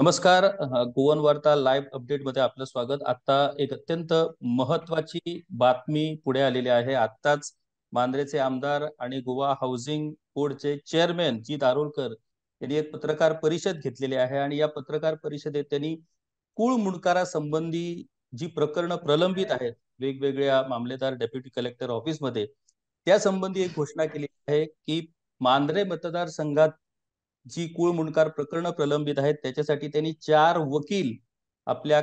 नमस्कार. गोवन वार्ता live update मध्ये आपलं स्वागत. आता एक अत्यंत महत्वाची बातमी पुढे आलेली आहे. आत्ताच मांद्रेचे आमदार आणि गोवा हाऊसिंग बोर्डचे चेअरमॅन जी दारोलकर यांनी एक पत्रकार परिषद घेतलेली आहे आणि या पत्रकार परिषदेत त्यांनी कुळ मुंडकारा संबंधी जी प्रकरणं प्रलंबित आहेत वेगवेगळ्या मामलेदार डेप्युटी कलेक्टर ऑफिसमध्ये त्या संबंधी एक घोषणा केली आहे की मांद्रे मतदारसंघात जी कुळ मुंडकार प्रकरणं प्रलंबित आहेत त्याच्यासाठी त्यांनी 4 वकील आपल्या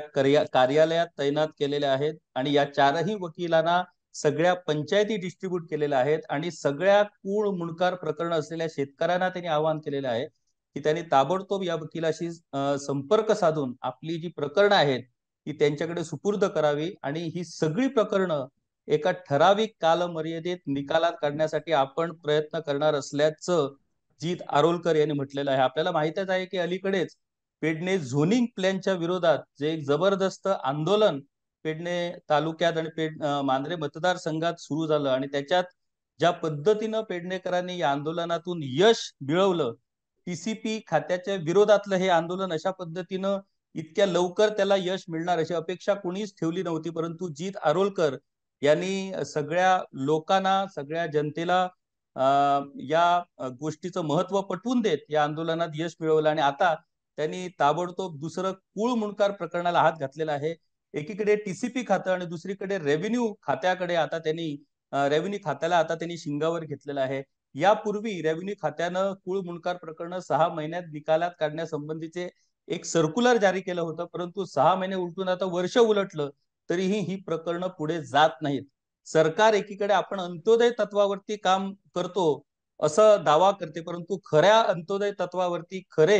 कार्यालयात तैनात केलेले आहेत आणि या 4ही वकिलांना सगळ्या पंचायती डिस्ट्रीब्यूट केलेल्या आहेत आणि सगळ्या कुळ मुंडकार प्रकरण असलेल्या शेतकऱ्यांना त्यांनी आवाहन केलेलं आहे की त्यांनी ताबडतोब या वकिलाशी संपर्क साधून आपली जी प्रकरणं आहेत ती त्यांच्याकडे सुपूर्द करावी आणि ही सगळी प्रकरणं एका ठराविक कालमर्यादेत निकालात काढण्यासाठी आपण प्रयत्न करणार असल्याचं जीत आरोलकर यांनी म्हटलेलं आहे. आपल्याला माहितच आहे की अलीकडेच पेडणे झोनिंग प्लॅनच्या विरोधात जे एक जबरदस्त आंदोलन पेडणे तालुक्यात आणि मांद्रे मतदारसंघात सुरू झालं आणि त्याच्यात ज्या पद्धतीनं पेडणेकरांनी या आंदोलनातून यश मिळवलं, टीसीपी खात्याच्या विरोधातलं हे आंदोलन अशा पद्धतीनं इतक्या लवकर त्याला यश मिळणार अशी अपेक्षा कोणीच ठेवली नव्हती, परंतु जीत आरोलकर यांनी सगळ्या लोकांना सगळ्या जनतेला या गोष्टीचं महत्व पटवून देत या आंदोलनात यश मिळवलं आणि आता त्यांनी ताबडतोब दुसरं कुळ मुंडकार प्रकरणाला हात घातलेला आहे. एकीकडे टीसीपी खातं आणि दुसरीकडे रेव्हेन्यू खात्याकडे आता त्यांनी रेव्हेन्यू खात्याला आता त्यांनी शिंगावर घेतलेलं आहे. यापूर्वी रेव्हेन्यू खात्यानं कुळ मुंडकार प्रकरण 6 महिन्यात निकालात काढण्यासंबंधीचे एक सर्क्युलर जारी केलं होतं, परंतु 6 महिने उलटून आता वर्ष उलटलं तरीही ही प्रकरणं पुढे जात नाहीत. सरकार एकीकडे आपण अंत्योदय तत्वावरती काम करतो असं दावा करते, परंतु खऱ्या अंत्योदय तत्वावरती खरे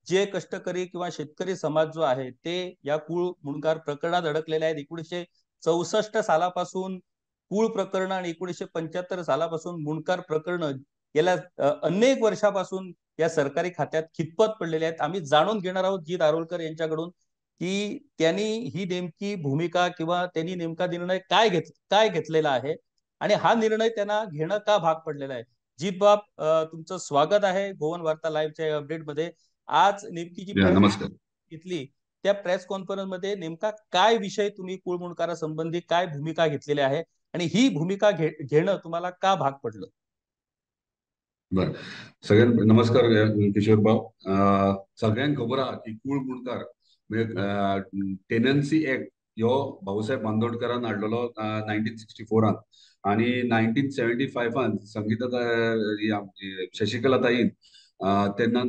जे कष्टकरी किंवा शेतकरी समाज जो आहे ते या कुळ मुंडकार प्रकरणात अडकलेले आहेत. 1964 सालापासून कुळ प्रकरण आणि 1975 सालापासून मुंडकार प्रकरण गेल्या अनेक वर्षापासून या सरकारी खात्यात खितपत पडलेले आहेत. आम्ही जाणून घेणार आहोत जी दारोलकर यांच्याकडून की त्यांनी ही नेमकी भूमिका किंवा त्यांनी नेमका निर्णय काय घेतलेला आहे आणि हा निर्णय त्यांना घेणं का भाग पडलेला आहे. जीत बाप, तुमचं स्वागत आहे गोवन वार्ता लाईव्हच्या अपडेट मध्ये. आज नेमकी जी प्रेस नमस्कार. घेतली त्या प्रेस कॉन्फरन्स मध्ये नेमका काय विषय तुम्ही कुळमुंडकारा संबंधी काय भूमिका घेतलेली आहे आणि ही भूमिका घेणं तुम्हाला का भाग पडलं? बर, सगळ्यांना नमस्कार. किशोर भाऊ, सगळ्यांक खबर आहा की कुळ मुंडकार म्हणजे टेनन्सी ऍक्ट ह्यो भाऊसाहेब बांदोडकरान हाडलेलो 1964 आणि 1975 संगीता शशिकला ताईन तेन्ना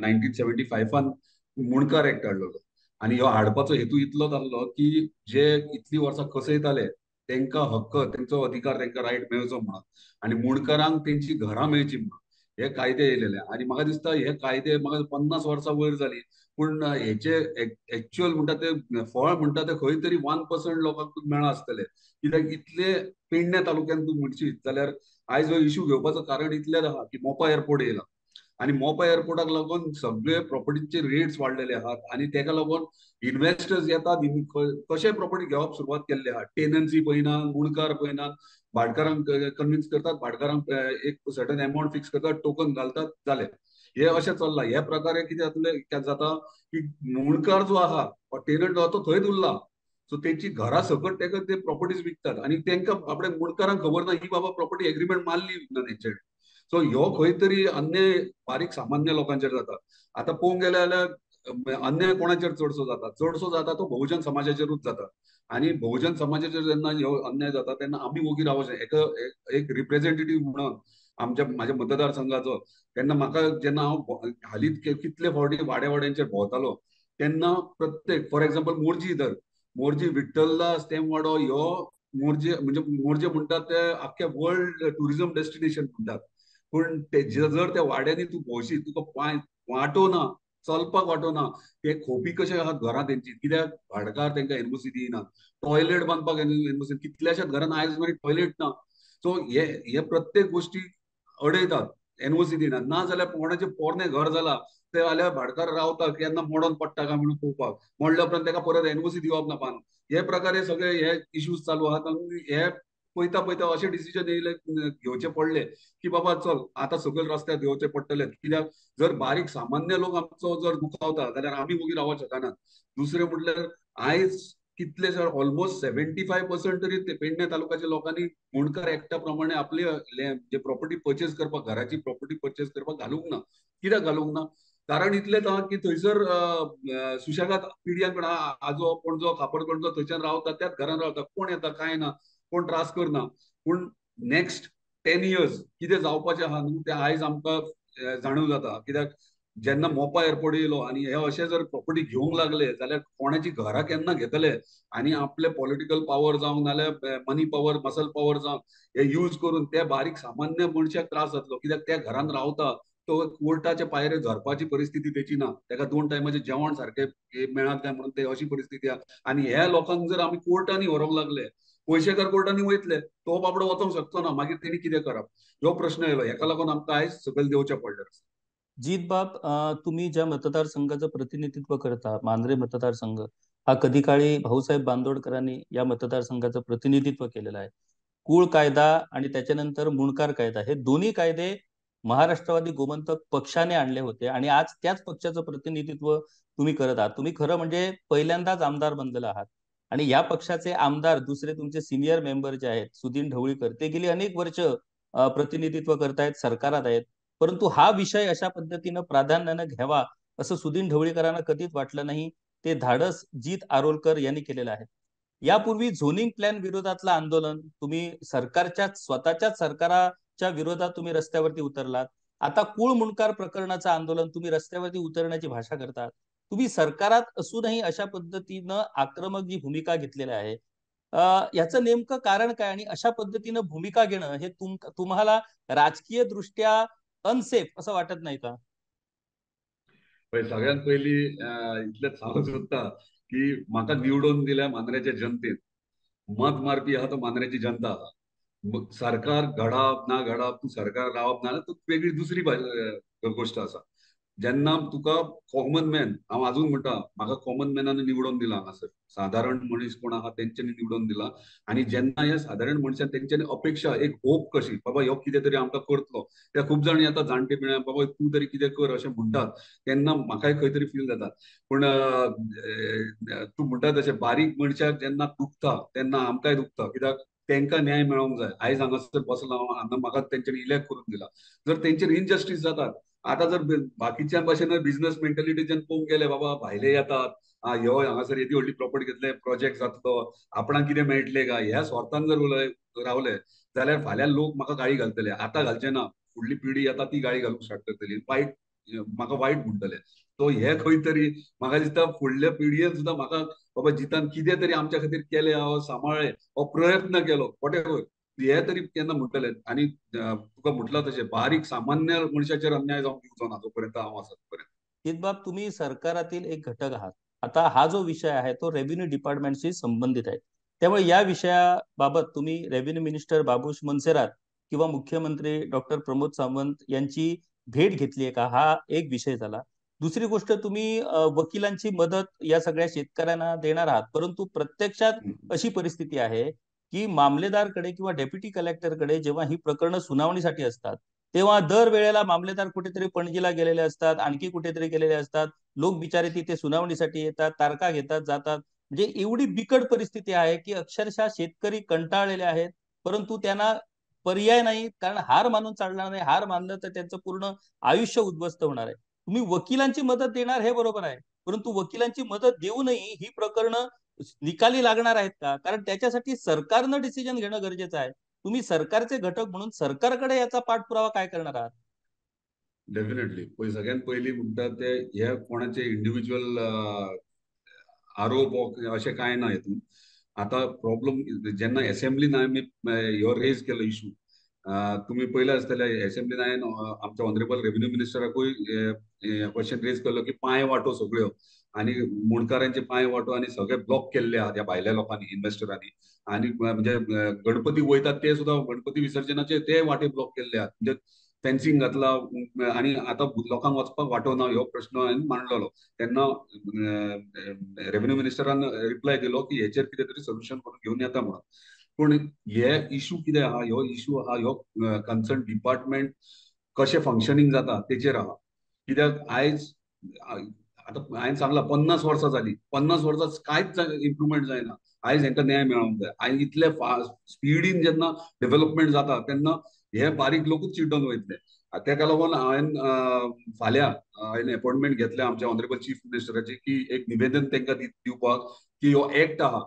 1975 मुंडकार ऍक्ट हाडलेलो आणि ह्यो हाडपाचो हेतू इतलो जाल्लो की जे इतली वर्सां कसयताले तांकां हक्क, तेंचो अधिकार, तांकां रायट मेळचो म्हणून आणि मुंडकारांक तेंची घरां मेळची म्हणून हे कायदे येयलेले. आणि म्हाका दिसता हे कायदे म्हाका 50 वर्सां वयर जाली, पूण हेचे एक्च्युअल म्हणटा ते फळ म्हणटा ते खंय तरी 1% लोकांक मेळा आसतले. कित्याक इतले पेडणे तालुक्यात तूं म्हणशीत जाल्यार आयज हो इश्यू घेवपाचो कारण इतलेच आहा की मोपा एअरपोर्ट येयला आणि मोपा एअरपोर्टाक लागून सगळे प्रॉपर्टीचे रेट्स वाडलेले आहात आणि तेका लागून इन्व्हेस्टर्स येतात, कशे प्रॉपर्टी घेवप सुरवात केल्ली आहा. टेनन्सी पळयना, मुणकार पळयना, भाटकारांक कन्विन्स करतात, भाटकारांक एक सर्टन अमाउंट फिक्स करतात, टोकन घालतात, जाले. हे अशें चल्लां. हे प्रकारे कितें जाता की मुणकार जो आहा टेनंट आहा तो थंयच उरला. सो तेंची घरा सकट तेका ते प्रॉपर्टीज विकतात आणि तांकां आपल्या मुणकारांक खबर ना ही बाबा प्रॉपर्टी एग्रीमेंट मारली ना तेंचे. सो ह्यो खंय तरी अन्याय बारीक सामान्य लोकांचेर जाता. आता पळोवंक गेले जाल्यार अन्याय कोणाचेर चडसो जाता तो बहुजन समाजाचेरूच जाता आणि बहुजन समाजाचेर जेन्ना ह्यो अन्याय जाता तेन्ना आमी वोगी रावचे एक रिप्रेझेंटेटिव्ह म्हणून माझ्या मतदारसंघाचो. तेन्ना म्हाका जेन्ना हांव हालींच कितले फावटी वाड्यांचेर भोंवतालो तेन्ना प्रत्येक फॉर एक्झाम्पल मोर्जी विठ्ठलदास तेमवाडो ह्यो मोर्जे म्हणटात ते आख्ख्या वर्ल्ड टुरिझम डेस्टिनेशन म्हणटात. पूण जर त्या वाड्यांनी तूं भोंवशीत तुका पांय वाटोना, चलपाक वाटोना. ते खोपी कशे आहात घरां तेंची, कित्याक भाटकार तांकां एनओसी दिना, टॉयलेट बांदपाक एनओसी, कितल्याशाच घरांत आयज मेरेन टॉयलेट ना. सो हे प्रत्येक गोष्टी अडयतात, एनओसी दिनात. ना जाल्यार कोणाचें पोरणे घर जाला ते जाल्यार भाटकार रावता केन्ना मोडोन पडटा काय म्हणून पळोवपाक, मोडल्या उपरांत ताका परत एनओसी दिवप ना बांदून. हे प्रकारे सगळे हे इश्यूज चालू आहात आणि हे पळयता पळयता अशें डिसिजन येयले घेवचे पडले की बाबा चल आता सकयल रस्त्यार घेवचे पडटले, कित्याक जर बारीक सामान्य लोक आमचो जर दुखावता जाल्यार आमी वोगी रावोंक शकना. दुसरें म्हटल्यार आयज कितले जर ऑलमोस्ट 75% तरी पेडणे तालुक्याच्या लोकांनी मुणकार एक्टा प्रमाणे आपले जे प्रॉपर्टी परचेस करपाक, घराची प्रॉपर्टी परचेस करपाक घालूंक ना. कित्याक घालूंक ना? कारण इतलेंच आहा की थंयसर सुशेगाद पिड्यान आजो पणजो खापरगणजो थंयच्यान रावता, त्याच घरान रावता, कोण येता काय ना, कोण त्रास करना. पूण नेक्स्ट 10 इयर्स कितें जावपाचें आहा न्हू तें आयज आमकां जाणीव जाता. कित्याक जेन्ना मोपा एअरपोर्ट येयलो आनी हे अशें जर प्रॉपर्टी घेवंक लागले जाल्यार कोणाची घरां केन्ना घेतले आनी आपले पॉलिटिकल पावर जावं नाल्यार मनी पावर, मसल पावर जावं हे यूज करून त्या बारीक सामान्य मनशाक त्रास जातलो. कित्याक त्या घरान रावता तो कोर्टाचे पायरे झरपाची परिस्थिती तेची ना, ताका 2 टायमाचें जेवण सारकें मेळत काय म्हणून ते अशी परिस्थिती आहा. आनी ह्या लोकांक जर आमी कोर्टांनी व्हरोंक लागले, पयशेकार कोर्टांनी वयतले, तो बाबडो वचोंक शकचो ना, मागीर तेणी कितें करप? ह्यो प्रश्न येयलो. हेका लागून आमकां आयज सकयल देंवचें पडलें. जितबाब, तुम्ही ज्या मतदारसंघाचं प्रतिनिधित्व करता, मांद्रे मतदारसंघ, हा कधी काळी भाऊसाहेब बांदोडकरांनी या मतदारसंघाचं प्रतिनिधित्व केलेलं आहे. कुळ कायदा आणि त्याच्यानंतर मुणकार कायदा हे दोन्ही कायदे महाराष्ट्रवादी गोमंतक पक्षाने आणले होते आणि आज त्याच पक्षाचं प्रतिनिधित्व तुम्ही करत आहात. तुम्ही खरं म्हणजे पहिल्यांदाच आमदार बनलेला आहात आणि या पक्षाचे आमदार दुसरे तुमचे सिनियर मेंबर जे आहेत सुदीन ढवळीकर, ते गेली अनेक वर्ष प्रतिनिधित्व करतायत, सरकारात आहेत. परंतु हा विषय अशा पद्धतीनं प्राधान्यानं घ्यावा असं सुदीन ढवळीकरांना कधीच वाटलं नाही. ते धाडस जीत आरोलकर यांनी केलेलं आहे. यापूर्वी झोनिंग प्लॅन विरोधातलं आंदोलन तुम्ही स्वतःच्याच सरकाराच्या विरोधात तुम्ही रस्त्यावरती उतरलात. आता कुळ मुणकार प्रकरणाचं आंदोलन तुम्ही रस्त्यावरती उतरण्याची भाषा करतात. तुम्ही सरकारात असूनही अशा पद्धतीनं आक्रमक जी भूमिका घेतलेली आहे, याचं नेमकं कारण काय आणि अशा पद्धतीनं भूमिका घेणं हे तुम्हाला राजकीय दृष्ट्या अनसेफ असं वाटत नाही का? सगळ्यात पहिली इतलें सांगूंक सोदता की म्हाका निवडून दिल्या मांद्रेच्या जनतेन मत मारपी आहा तो मांद्रेची जनता आहा. सरकार घडाप ना घडाप, तू सरकार रावप ना, तू वेगळी दुसरी गोष्ट आसा. जेन्ना तुका कॉमन मॅन, हांव अजून म्हणटा म्हाका कॉमन मॅनान निवडून दिला हांगासर, साधारण मनीस कोण आहा तेंच्यांनी निवडून दिला. आणि जेन्ना ह्या साधारण मनशान तेंच्यांनी अपेक्षा, एक होप कशी बाबा ह्यो कितें तरी आमकां करतलो, त्या खूब जाण येता जाणटे पिळ्या बाबा तू तरी कितें कर अशें म्हणटात, तेन्ना म्हाकाय खंय तरी फील जाता. पूण तूं म्हणटा तशें बारीक मनशाक जेन्ना दुखता तेन्ना आमकांय दुखता, कित्याक तांकां न्याय मेळोंक जाय. आयज हांगासर बसला हांगा म्हाका तेंच्यांनी इलेक्ट करून दिला. जर तेंचेर इनजस्टीस जातात, आता जर बाकीच्या भाशेन बिझनेस मेंटॅलिटीच्यान पळोवंक गेले, बाबा भायले येतात, ह्यो हांगासर येदी व्हडली प्रॉपर्टी घेतले, प्रोजेक्ट जातलो, आपणाक कितें मेळटले काय ह्या स्वार्थान जर रावले जाल्यार फाल्यां लोक म्हाका गाळी घालतले. आतां घालचे ना, फुडली पिढी येता ती गाळी घालूंक स्टार्ट करतली, वायट म्हाका वायट म्हणटले. सो हे खंय तरी म्हाका दिसता फुडल्या पिढयेन सुद्दां म्हाका बाबा जितान कितें तरी आमच्या खातीर केलें, हांव सांबाळ्ळें, हो प्रयत्न केलो, वॉटेवर, हे तरी केन्ना म्हणटले. आणि तुका म्हटलं तशें बारीक सामान्य मनशाचेर अन्याय जावंक दिवचो ना जोपर्यंत हांव आसा तोपर्यंत. हितबाब, तुम्ही सरकारातील एक घटक आहात. आता हा जो विषय आहे तो रेव्हेन्यू डिपार्टमेंटशी संबंधित आहे. त्यामुळे या विषयाबाबत तुम्ही रेव्हेन्यू मिनिस्टर बाबुश मनसेरात किंवा मुख्यमंत्री डॉक्टर प्रमोद सावंत यांची भेट घेतली आहे का, हा एक विषय झाला. दुसरी गोष्ट, तुम्ही वकिलांची मदत या सगळ्या शेतकऱ्यांना देणार आहात, परंतु प्रत्यक्षात अशी परिस्थिती आहे की मामलेदारकडे किंवा डेप्युटी कलेक्टरकडे जेव्हा ही प्रकरणं सुनावणीसाठी असतात तेव्हा दर वेळेला मामलेदार कुठेतरी पणजीला गेलेले असतात, आणखी कुठेतरी गेलेले असतात. लोक बिचारे तिथे सुनावणीसाठी येतात, तारखा घेतात, जातात. म्हणजे एवढी बिकट परिस्थिती आहे की अक्षरशः शेतकरी कंटाळलेले आहेत, परंतु त्यांना पर्याय नाही, कारण हार मानून चालणार नाही. हार मानलं तर त्यांचं पूर्ण आयुष्य उद्ध्वस्त होणार आहे. तुम्ही वकिलांची मदत देणार हे बरोबर आहे, परंतु वकिलांची मदत देऊनही ही प्रकरणं निकाली लागणार आहेत का? कारण त्याच्यासाठी सरकारनं डिसिजन घेणं गरजेचं आहे. तुम्ही सरकारचे घटक म्हणून सरकारकडे याचा पाठपुरावा काय करणार आहात? डेफिनेटली सगळ्यात पहिली म्हणटा ते हे कोणाचे इंडिव्हिज्युअल आरोप अशें कांय ना हितून. आता प्रॉब्लेम जेन्ना असेंब्लीन आमी ह्यो रेज केलो इशू, तुम्ही पयलें आसतलें असेंब्लीन हांवें आमच्या ऑनरेबल रेव्हेन्यू मिनिस्टराकूय क्वेश्चन रेज केलो की पांय वाटो सगळ्यो आणि मुणकारांचे पांय वाटो आणि सगळे ब्लॉक केल्ले आहात ह्या भायल्या लोकांनी, इन्व्हेस्टरांनी. आणि म्हणजे गणपती वयतात ते सुद्दां गणपती विसर्जनाचे ते वाटे ब्लॉक केल्ले आहात. म्हणजे फेन्सिंग घातला आणि आता लोकांक वचपाक वाटो ना, ह्यो प्रश्न हांवें मांडलेलो. तेन्ना रेव्हेन्यू मिनिस्टरान रिप्लाय दिलो की हेचेर कितें तरी सोल्युशन करून घेवन येता म्हणून. पूण हे इशू कितें आहा, ह्यो इशू आहा ह्यो कन्सर्न डिपार्टमेंट कशें फंक्शनिंग जाता तेचेर आहा. कित्याक आयज आतां हांवें सांगलां 50 वर्सां जाली, 50 वर्सां कांयच इम्प्रुवमेंट जायना. आयज हेंका न्याय मेळोंक जाय. आयज इतले स्पिडीन जेन्ना डेव्हलपमेंट जाता तेन्ना हे बारीक लोकूच चिड्डून वयतले. तेका लागून हांवें फाल्यां हांवें अपॉइंटमेंट घेतल्या आमच्या ऑनरेबल चीफ मिनिस्टराची की एक निवेदन तांकां दिवपाक की हो एक्ट आहा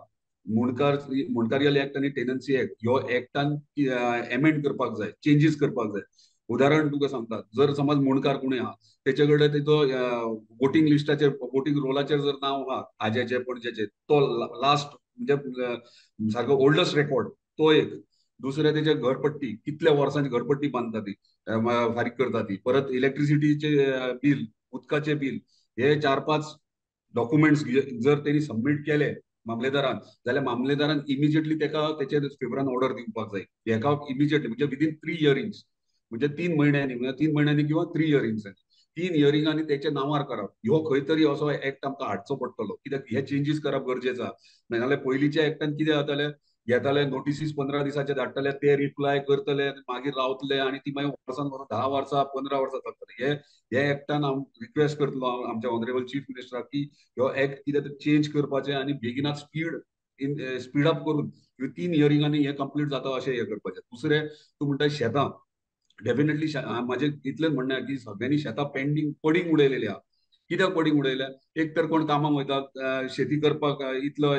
मुणकारीयल एक्ट आणि टेनन्सी एक्ट ह्यो एक्टान एमेंड करपाक जाय, चेंजीस करपाक जाय. उदाहरण तुका सांगता, जर समज मुणकार कोणी आहा तेचे कडेन तेजो वोटिंग लिस्टाचेर वोटिंग रोलाचेर जर नांव आहा आज्याचे पणजेचे, तो लास्ट म्हणजे सारको ओल्डस्ट रेकॉर्ड तो एक. दुसरे तेचे घरपट्टी कितल्या वर्सांची घरपट्टी बांदता ती फारीक करता ती, परत इलेक्ट्रिसिटीचे बिल, उदकाचे बिल, हे 4-5 डॉक्युमेंट्स जर त्यांनी सबमिट केले मामलेदारान, जाल्यार मामलेदारान इमिजिएटली तेका तेचेर फेवरान ऑर्डर दिवपाक जाय. हेका इमिजिएटली म्हणजे विदीन 3 इयरिंग्स, म्हणजे 3 महिन्यांनी किंवा 3 इयरिंग्सांनी 3 इयरिंगांनी तेच्या नांवार करप. ह्यो खंय तरी असो एक्ट आमकां हाडचो पडटलो, कित्याक हे चेंजीस करप गरजेचं आहा. नाजाल्यार पयलींच्या एक्टान कितें जातालें, येताले नोटिसीस 15 दिसाचे धाडटाले, ते रिप्लाय करतले, मागीर रावतले आणि ती मागीर वर्सान वर्स 10 वर्सां 15 वर्सां जातले. हे एक्टान हांव रिक्वेस्ट करतलो आमच्या ऑनरेबल चीफ मिनिस्टराक की ह्यो एक्ट कितें तर चेंज करपाचे आणि बेगिनात स्पीड अप करून 3 इयरिंगांनी हे कंप्लीट जाता अशें हे करपाचें. दुसरें तूं म्हणटा शेतां, डेफिनेटली माझे इतलेंच म्हणणें आहा की सगळ्यांनी शेतां पडींग उडयलेली आहा. कित्याक पडींग उडयल्या? एक तर कोण कामाक वयतात, शेती करपाक इतलो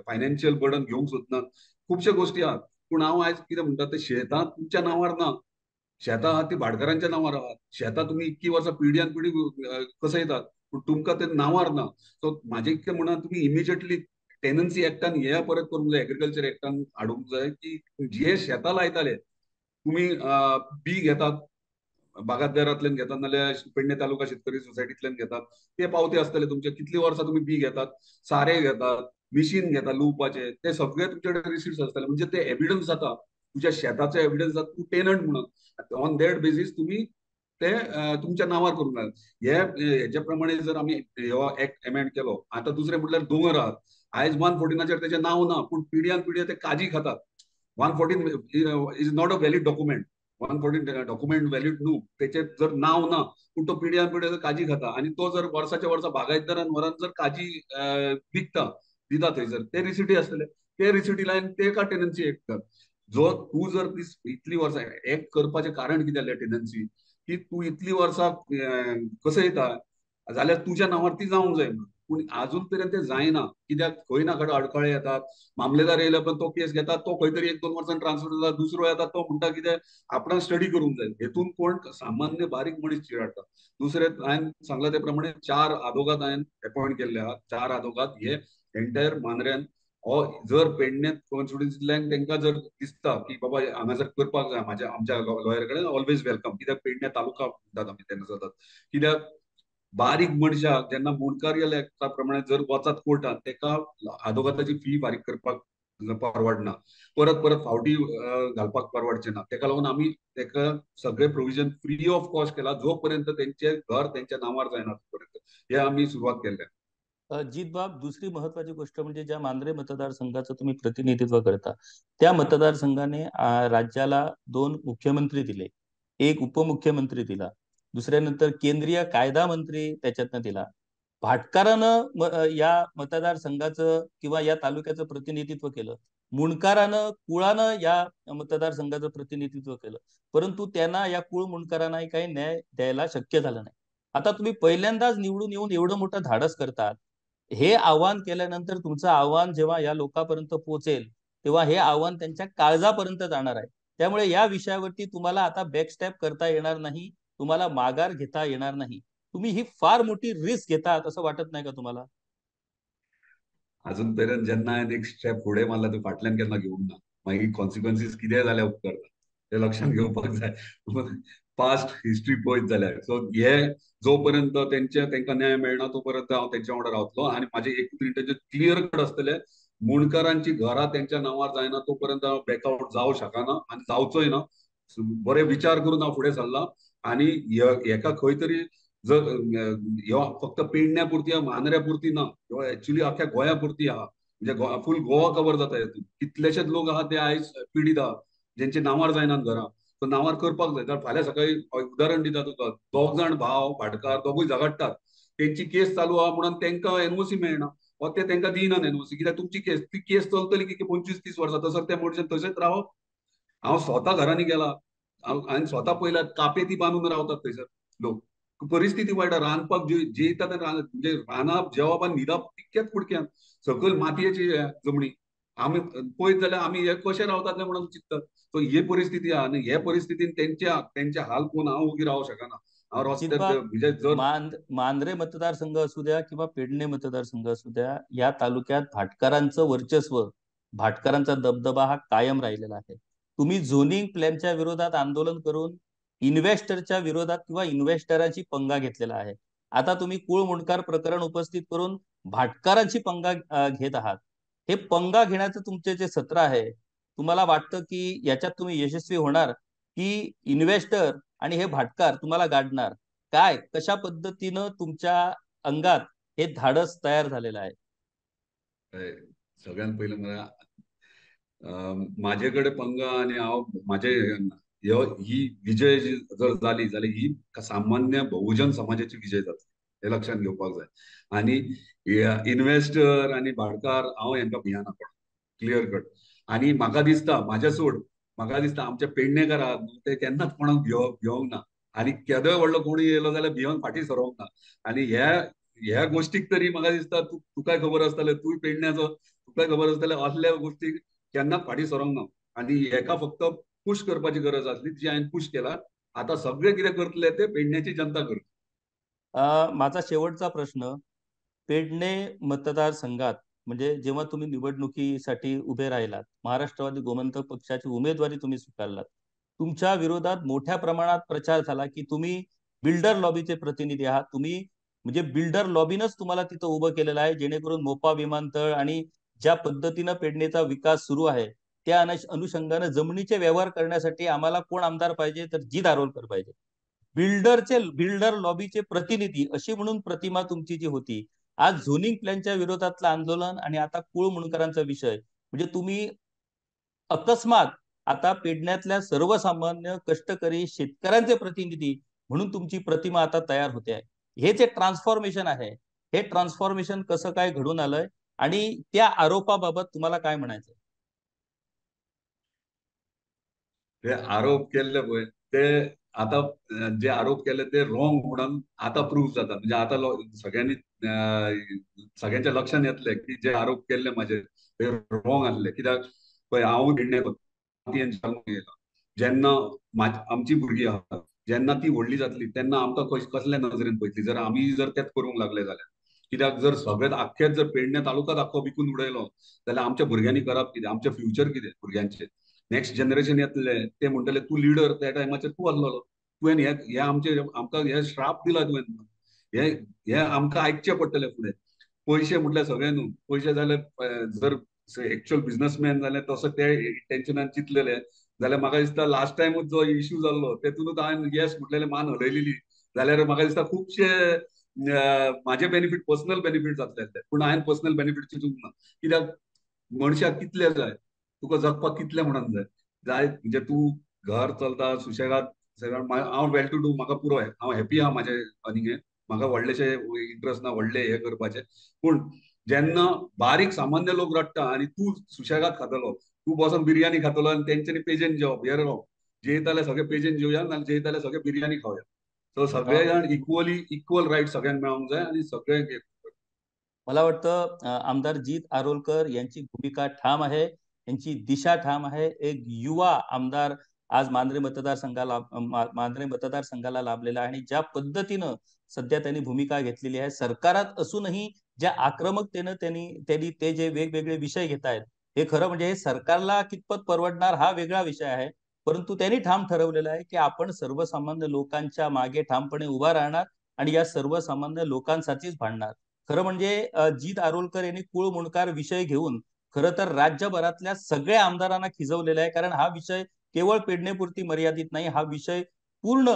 फायनान्शियल बर्डन घेवंक सोदनात, खुबश्यो गोष्टी आहात. पूण हांव आयज कितें म्हणटा, ते शेतां तुमच्या नांवार ना, शेतां आहात ती भाटकारांच्या नांवार आहात. शेतां तुमी इतकी वर्सां पिढ्यान पिढी कसयतात, पूण तुमकां ते नांवार ना. सो म्हाजें इतकें म्हणा, तुम्ही इमिजिएटली टेनन्सी एक्टान हे परत करूंक जाय, एग्रीकल्चर एक्टान हाडूंक जाय की जे शेतां लायताले तुम्ही बी घेतात, बागायतदारांतल्यान घेतात नाल्यार पेडणे तालुका शेतकरी सोसायटींतल्यान घेतात, ते पावते असतले तुमचे, कितली वर्सां तुम्ही बी घेतात, सारे घेतात, मिशीन घेतात लुवपाचे, ते सगळे तुमच्याकडे रिसिट्स असतले. म्हणजे ते एव्हिडन्स जाता, तुझ्या शेताचो एव्हिडन्स जाता, तू टेनंट म्हणून ऑन दॅट बेसीस तुम्ही ते तुमच्या नावार करूंक जाय. हेच्या प्रमाणे जर आम्ही हो एक्ट अमेंड केलो. आता दुसरे म्हटल्यार दोंगर आहात, आयज 114 त्याचे नाव ना, पूण पिढ्यान पिढ्या ते काजी खातात. 114 is not a valid document. 114 document valid न्हू, त्याचे जर नाव ना, पूण तो पिढ्यान पिढ्या काजी खाता आणि तो जर वर्साच्या वर्सा बागायतदारान वरान जर काजी विकता दिता थंयसर, ते रिसिटी असतले, ते रिसिटी लायन ते का टेनन्सी एक्ट कर. जो तू जर इतली वर्सां एक्ट करपाचें कारण कितें जालें टेनन्सी, की तू इतली वर्सां कसं येता जाल्यार तुज्या नांवार ती जावंक जाय म्हणून. पूण अजून पर्यंत ते जायना. कित्याक खंय ना खंय अडखळे येतात, मामलेदार येयले पण तो केस घेतात, तो खंय तरी 1-2 वर्सांनी ट्रान्सफर जाता, दुसरो येता तो म्हणटा कितें आपण स्टडी करूंक जाय. हेतून कोण सामान्य बारीक मनीस चिराडटा. दुसरे हांवें सांगला ते प्रमाणे 4 आदोगाद हांवें अपॉइंट केल्ले आहात. 4 आदोगाद हे एंटायर मांद्र्यान जर पेडणे कॉन्स्टिट्युन्सींतल्यान तांकां जर दिसता की बाबा हांगा जर करपाक जाय आमच्या लॉयर कडेन, ऑलवेज वेलकम. कित्याक पेडणे तालुका म्हणटात आमी तेन्ना जातात. कित्याक बारीक मनशाक जेन्ना मुणकारीयल एक्टा प्रमाणे जर वचत कोर्टात, तेका आदोगादाची फी फारीक करपाक परवडना, परत परत फावटी घालपाक परवडचें ना. तेका लागून आमी तेका सगळे प्रोविजन फ्री ऑफ कॉस्ट केला, जो पर्यंत तेंचे घर तेंच्या नांवार जायना तोपर्यंत. हे आमी सुरवात केल्या. अजित बाब, दुसरी महत्वाची गोष्ट म्हणजे ज्या मांद्रे मतदारसंघाचं तुम्ही प्रतिनिधित्व करता, त्या मतदारसंघाने राज्याला 2 मुख्यमंत्री दिले, एक उपमुख्यमंत्री दिला, दुसऱ्यानंतर केंद्रीय कायदा मंत्री त्याच्यातनं दिला. भाटकारानं या मतदारसंघाचं किंवा या तालुक्याचं प्रतिनिधित्व केलं, मुणकारानं कुळानं या मतदारसंघाचं प्रतिनिधित्व केलं, परंतु त्यांना या कुळ मुणकारांना काही न्याय द्यायला शक्य झालं नाही. आता तुम्ही पहिल्यांदाच निवडून येऊन एवढं मोठं धाडस करतात. हे आव्हान केल्यानंतर तुमचं आव्हान जेव्हा या लोकांपर्यंत पोहोचेल, तेव्हा हे आव्हान त्यांच्या काळजापर्यंत जाणार आहे. त्यामुळे या विषयावरती तुम्हाला आता बॅकस्टॅप करता येणार नाही, तुम्हाला माघार घेता येणार नाही. तुम्ही ही फार मोठी रिस्क घेतात असं वाटत नाही का तुम्हाला? अजून पर्यंत जेन्ना हांवें एक स्टेप फुडें मारला तो फाटल्यान केन्ना घेवंक ना. मागीर कॉन्सिक्वन्सीस कितें जाल्यार उपकारना, ते लक्षात घेवपाक जाय. पास्ट हिस्ट्री पळयत जाल्यार. सो हे जो पर्यंत तांकां न्याय मेळना तो पर्यंत हांव तेंच्या वांगडा रावतलो. आनी म्हाजे एक क्लियर कट आसतले, मुणकारांची घरां तेंच्या नांवार जायना तो पर्यंत हांव बॅकआउट जावं शकना आनी जावचोय ना. बरे विचार करून हांव फुडें सरला. आनी हेका खंय तरी जर ह्यो फक्त पेडण्या पुरती मांद्र्या पुरती ना, ह्यो एक्चुअली अख्ख्या गोंया पुरती आहा. म्हणजे फुल गोवा कव्हर जाता हेतून. कितलेशेच लोक आहात ते आयज पिडीत आहात जेंचे नांवार जायनात घरां. तो नांवार करपाक जाय. तर फाल्यां सकाळी उदाहरण दिता तुका, दोग जाण भाव भाटकार दोगूय झगडटात, तेंची केस चालू आहा म्हणून तांकां एनओसी मेळना, वा ते तांकां दिनात एनओसी. कित्याक तुमची केस, ती केस चलतली की 25-30 वर्सां, तसर त्या मनशान तशेंच रावप. हांव स्वता घरांनी गेला, हांवें स्वता पयला कापे ती बांदून रावतात थंयसर लोक. परिस्थिती वायट आहा. रांदपाक जेयता तें म्हणजे रांदप जेवप आनी न्हिदप तितकेच कुडक्यान, सकयल मातयेची जमनी. आमी पळयत जाल्यार आमी हे कशे रावतात म्हणून चिंततात. सो ही परिस्थिती आहा आनी हे परिस्थितीन तेंचे हाल पळोवन हांव ओगी रावंक शकना. हांव रस्त्यार चितपाक म्हणजे जर मांद्रे मतदारसंघ असू द्या किंवा पेडणे मतदारसंघ असू द्या, या तालुक्यात भाटकरांचं वर्चस्व, भाटकरांचा दबदबा हा कायम राहिलेला आहे. तुम्ही झोनिंग प्लॅनच्या विरोधात आंदोलन करून इन्व्हेस्टरच्या विरोधात किंवा इन्व्हेस्टरांची पंगा घेतलेला आहे. आता तुम्ही कुळ मुंडकार प्रकरण उपस्थित करून भाटकरांची पंगा घेत आहात. हे पंगा घेण्याचं तुमचे जे सत्र आहे, तुम्हाला वाटतं की याच्यात तुम्ही यशस्वी होणार, की इन्व्हेस्टर आणि हे भाटकार तुम्हाला गाडणार? काय कशा पद्धतीनं तुमच्या अंगात हे धाडस तयार झालेलं आहे? सगळ्यात पयलें म्हळ्यार माझे कडेन पंगा आनी हांव माझे ही विजय जी जर जाली जाल्यार ही सामान्य बहुजन समाजाची विजय जातली, हे लक्षात घेवपाक जाय. आनी इन्व्हेस्टर आनी भाटकार हांव हांकां भियाना पडना, क्लियर कट. आनी म्हाका दिसता, म्हाजे सोड, म्हाका दिसता आमचे पेडणेकार आहात न्हू, ते केन्नाच कोणाक भिवंक ना. आनी केदोय व्हडलो कोणूय येयलो जाल्यार भिवन फाटीं सरोंक ना. आनी ह्या गोष्टीक तरी म्हाका दिसता तुकाय खबर आसतलें, तूंय पेडण्याचो, तुकाय खबर आसतलें, असल्या गोष्टीक केन्नाच फाटीं सरोंक ना. आनी हेका फक्त पुश करपाची गरज आसली, जी हांवें पुश केला. आता सगळे कितें करतले ते पेडण्याची जनता करतली. माझा शेवटचा प्रश्न, पेडणे मतदारसंघात म्हणजे जेव्हा तुम्ही निवडणुकीसाठी उभे राहिलात, महाराष्ट्रवादी गोमंतक पक्षाची उमेदवारी तुम्ही स्वीकारलात, तुमच्या विरोधात मोठ्या प्रमाणात प्रचार झाला की तुम्ही बिल्डर लॉबीचे प्रतिनिधी आहात. तुम्ही म्हणजे बिल्डर लॉबीनच तुम्हाला तिथं उभं केलेलं आहे, जेणेकरून मोपा विमानतळ आणि ज्या पद्धतीनं पेडणेचा विकास सुरू आहे, त्या अनुषंगानं जमिनीचे व्यवहार करण्यासाठी आम्हाला कोण आमदार पाहिजे, तर जी दारोलकर पाहिजे. बिल्डर लॉबीचे प्रतिनिधी अशी म्हणून प्रतिमा तुमची जी होती, आज झोनिंग प्लॅनच्या विरोधातलं आंदोलन आणि आता कुळ मुंडकरांचा विषय, म्हणजे तुम्ही अकस्मात आता पेडण्यातल्या सर्वसामान्य कष्टकरी शेतकऱ्यांचे प्रतिनिधी म्हणून तुमची प्रतिमा आता तयार होते आहे. हे जे ट्रान्सफॉर्मेशन आहे, हे ट्रान्सफॉर्मेशन कसं काय घडून आलंय आणि त्या आरोपाबाबत तुम्हाला काय म्हणायचं? ते आरोप केल्ले पळय ते आता जे आरोप केले ते रॉंग म्हणून आता प्रूव्ह जाता. म्हणजे आता सगळ्यांनी सगळ्यांच्या लक्षात येतले की जे आरोप केल्ले माझे ते रॉंग आसले. कित्याक पळय हांव निर्णय येयला जेन्ना आमची भुरगीं आहात, जेन्ना ती व्हडली जातली तेन्ना आमकां कसल्या नजरेन पळयतली, जर आमी जर तेच करूंक लागले जाल्यार. कित्याक जर सगळेच आख्खेच जर पेडणे तालुकाच आख्खो विकून उडयलो जाल्यार आमच्या भुरग्यांनी करप कितें, आमचें फ्युचर कितें भुरग्यांचें. नेक्स्ट जनरेशन येतले ते म्हणटले तू लिडर त्या टायमाचेर तू आसलो, तुवें हे आमचे आमकां हे श्राप दिला तुवें, हे हे आमकां आयकचे पडटले फुडें. पयशे म्हटल्यार सगळे न्हू, पयशे जाल्यार जर एक्च्युअल बिझनेसमॅन जाल्यार तसो ते टेन्शनान चिंतलेले जाल्यार म्हाका दिसता लास्ट टायमूच जो इश्यू जाल्लो तेतूनच हांवें येस म्हटलेले, मान हलयलेली जाल्यार म्हाका दिसता खुबशे म्हाजे बेनिफीट, पर्सनल बेनिफीट जातले. पूण हांवें पर्सनल बेनिफीट चिंतूंक ना. कित्याक मनशाक कितले जाय, तुका जगपाक कितले म्हणून जाय जाय म्हणजे तूं घर चलता सुशेगाद. हांव वेल टू डू, म्हाका पुरो हांव हॅपी आहा म्हाजे अर्निंगेन. म्हाका व्हडलेशे इंट्रस्ट ना व्हडले हे करपाचे. पूण जेन्ना बारीक सामान्य लोक रडटा आनी तूं सुशेगाद खातलो, तूं बसून बिर्याणी खातलो आनी तेंच्यांनी पेजेन जेवप, हे राव जेयताले सगळे पेजेन जेवया ना जेयताले सगळे बिर्याणी खावया. सो सगळे जाण इक्वल रायट सगळ्यांक मेळोंक जाय आनी सगळे मला वाटतं आमदार जीत आरोलकर यांची भूमिका ठाम आहे, यांची दिशा ठाम आहे. एक युवा आमदार आज मांद्रे मतदारसंघाला लाभलेला आहे आणि ज्या पद्धतीनं सध्या त्यांनी भूमिका घेतलेली आहे, सरकारात असूनही ज्या आक्रमकतेनं त्यांनी त्यांनी ते जे वेगवेगळे विषय घेत आहेत, हे खरं म्हणजे हे सरकारला कितपत परवडणार हा वेगळा विषय आहे. परंतु त्यांनी ठाम ठरवलेलं आहे की आपण सर्वसामान्य लोकांच्या मागे ठामपणे उभा राहणार आणि या सर्वसामान्य लोकांसाठीच भांडणार. खरं म्हणजे जीत आरोलकर यांनी कुळ मुंडकार विषय घेऊन खरं तर राज्यभरातल्या सगळ्या आमदारांना खिजवलेला आहे. कारण हा विषय केवळ पेडणेपुरती मर्यादित नाही, हा विषय पूर्ण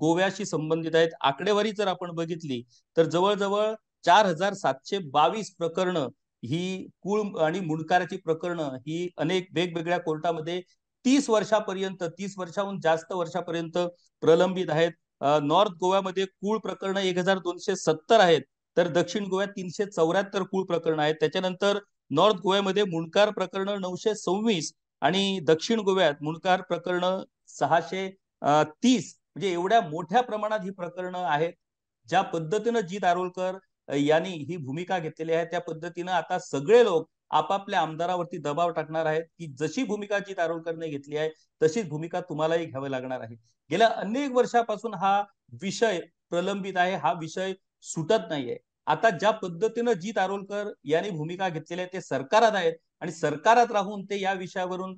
गोव्याशी संबंधित आहेत. आकडेवारी जर आपण बघितली तर जवळजवळ 4722 प्रकरणं ही कुळ आणि मुंडकाराची प्रकरणं ही अनेक वेगवेगळ्या कोर्टामध्ये 30 वर्षाहून जास्त वर्षापर्यंत प्रलंबित आहेत. नॉर्थ गोव्यामध्ये कुळ प्रकरण 1270 आहेत, तर दक्षिण गोव्यात 374 कुळ प्रकरण आहेत. त्याच्यानंतर नॉर्थ गोव्यामध्ये मुंडकार प्रकरण 926 आणि दक्षिण गोव्यात मुंडकार प्रकरण 630. म्हणजे एवढ्या मोठ्या प्रमाणात ही प्रकरणं आहेत. ज्या पद्धतीनं जीत आरोलकर यांनी ही भूमिका घेतलेली आहे, त्या पद्धतीनं आता सगळे लोक आपापल्या आमदारावरती दबाव टाकणार आहेत की जशी भूमिका जीत आरोलकरने घेतली आहे तशीच भूमिका तुम्हालाही घ्यावी लागणार आहे. गेल्या अनेक वर्षापासून हा विषय प्रलंबित आहे, हा विषय सुटत नाहीये. आता ज्या पद्धतीनं जीत आरोलकर यांनी भूमिका घेतलेली आहे ते सरकारात आहेत आणि सरकारात राहून ते या विषयावरून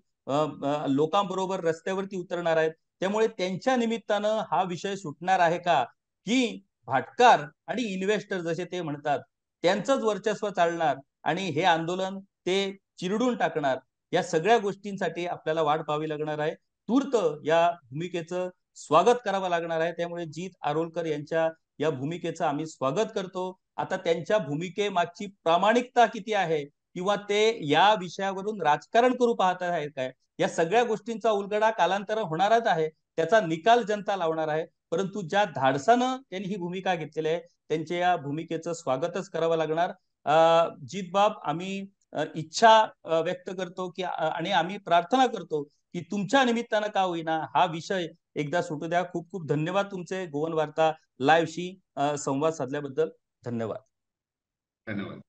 लोकांबरोबर रस्त्यावरती उतरणार आहेत. त्यामुळे त्यांच्या निमित्तानं हा विषय सुटणार आहे का, की भाटकार आणि इन्व्हेस्टर जसे ते म्हणतात त्यांचंच वर्चस्व चालणार आणि हे आंदोलन ते चिरडून टाकणार? या सगळ्या गोष्टींसाठी आपल्याला वाट पाहावी लागणार आहे. तूर्त या भूमिकेचं स्वागत करावं लागणार आहे. त्यामुळे जीत आरोलकर यांच्या या भूमिकेचं आम्ही स्वागत करतो. आता त्यांच्या भूमिकेमागची प्रामाणिकता किती आहे किंवा ते या विषयावरून राजकारण करू पाहत आहेत काय, या सगळ्या गोष्टींचा उलगडा कालांतराने होणारच आहे. त्याचा निकाल जनता लावणार आहे. परंतु ज्या धाडसानं त्यांनी ही भूमिका घेतलेली आहे त्यांच्या या भूमिकेचं स्वागतच करावं लागणार. जीतबाब, आम्ही इच्छा व्यक्त करतो की आणि आम्ही प्रार्थना करतो की तुमच्या निमित्तानं का होईना हा विषय एकदा सुटू द्या. खूप खूप धन्यवाद तुमचे गोवन वार्ता लाईव्हशी संवाद साधल्याबद्दल. धन्यवाद. धन्यवाद.